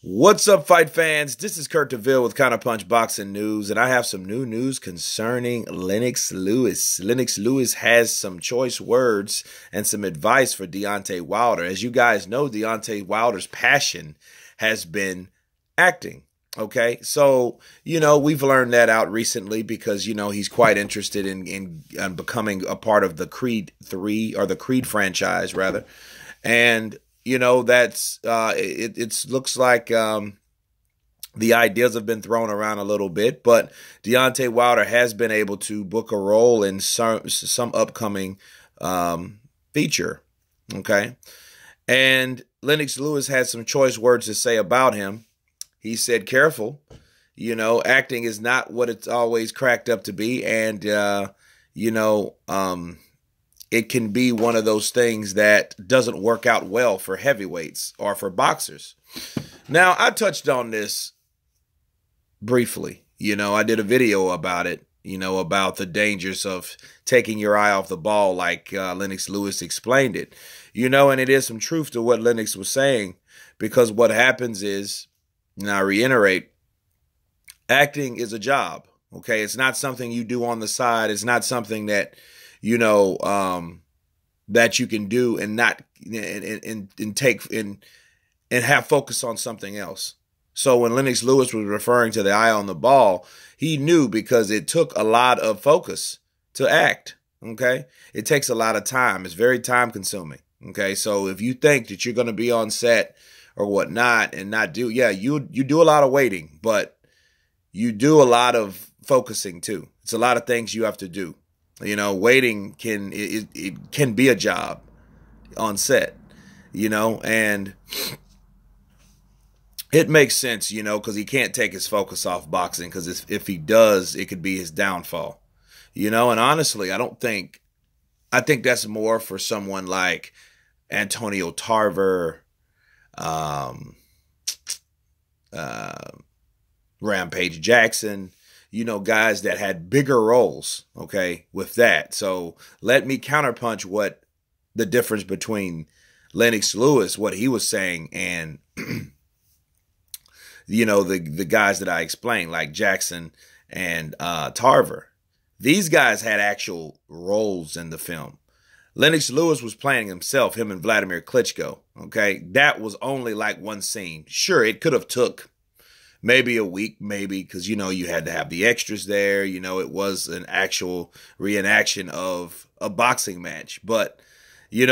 What's up, fight fans? This is Kurt DeVille with Counterpunch Boxing News, and I have some new news concerning Lennox Lewis. Lennox Lewis has some choice words and some advice for Deontay Wilder. As you guys know, Deontay Wilder's passion has been acting. Okay, so, we've learned that out recently because, he's quite interested in becoming a part of the Creed 3, or the Creed franchise, rather. And that's it looks like the ideas have been thrown around a little bit, but Deontay Wilder has been able to book a role in some upcoming feature. Okay, and Lennox Lewis had some choice words to say about him. He said, "Careful, acting is not what it's always cracked up to be, and it can be one of those things that doesn't work out well for heavyweights or for boxers." Now, I touched on this briefly. I did a video about it, about the dangers of taking your eye off the ball, like Lennox Lewis explained it. And it is some truth to what Lennox was saying, because what happens is, and I reiterate, acting is a job. Okay, it's not something you do on the side. It's not something that that you can do and not and have focus on something else. So when Lennox Lewis was referring to the eye on the ball, he knew, because it took a lot of focus to act. Okay, it takes a lot of time. It's very time consuming. Okay, so if you think that you're going to be on set or whatnot and not do, you do a lot of waiting, but you do a lot of focusing too. It's a lot of things you have to do. Waiting can be a job on set, and it makes sense, because he can't take his focus off boxing, because if he does, it could be his downfall, and honestly, I think that's more for someone like Antonio Tarver, Rampage Jackson, guys that had bigger roles, okay, with that. So let me counterpunch what the difference between Lennox Lewis, what he was saying, and, the guys that I explained, like Jackson and Tarver. These guys had actual roles in the film. Lennox Lewis was playing himself, him and Vladimir Klitschko, okay? That was only like one scene. Sure, it could have took maybe a week, maybe, because, you had to have the extras there. It was an actual reenaction of a boxing match. But, he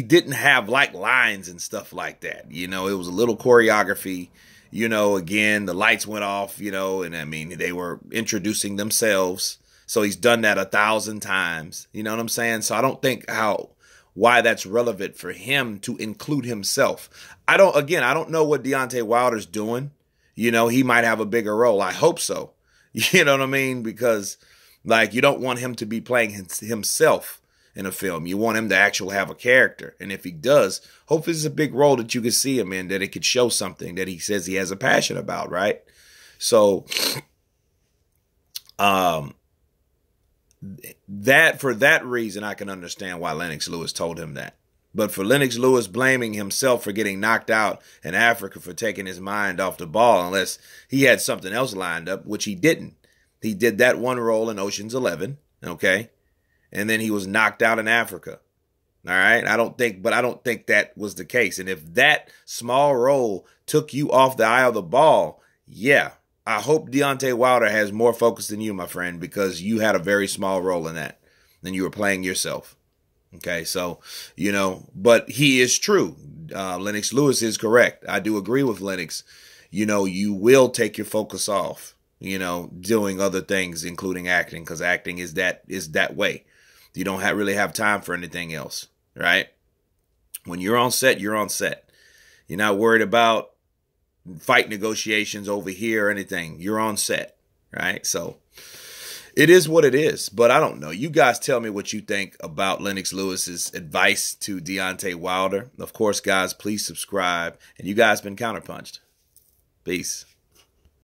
didn't have, like, lines and stuff like that. It was a little choreography. Again, the lights went off, and, I mean, they were introducing themselves. So he's done that 1,000 times. You know what I'm saying? So I don't think why that's relevant for him to include himself. I don't know what Deontay Wilder's doing. He might have a bigger role. I hope so. You know what I mean? Because, like, you don't want him to be playing himself in a film. You want him to actually have a character. And if he does, hopefully it's a big role that you can see him in, that it could show something that he says he has a passion about, right? So, for that reason, I can understand why Lennox Lewis told him that. But for Lennox Lewis blaming himself for getting knocked out in Africa for taking his mind off the ball, unless he had something else lined up, which he didn't. He did that one role in Ocean's 11, okay? And then he was knocked out in Africa. All right? I don't think that was the case. And if that small role took you off the eye of the ball, yeah, I hope Deontay Wilder has more focus than you, my friend, because you had a very small role in that. And you were playing yourself. Okay, so, but he is true. Lennox Lewis is correct. I do agree with Lennox. You will take your focus off, doing other things, including acting, because acting is that way. You don't really have time for anything else, right? When you're on set, you're on set. You're not worried about fight negotiations over here or anything. You're on set, right? So it is what it is, but I don't know. You guys tell me what you think about Lennox Lewis's advice to Deontay Wilder. Of course, guys, please subscribe. And you guys been counterpunched. Peace.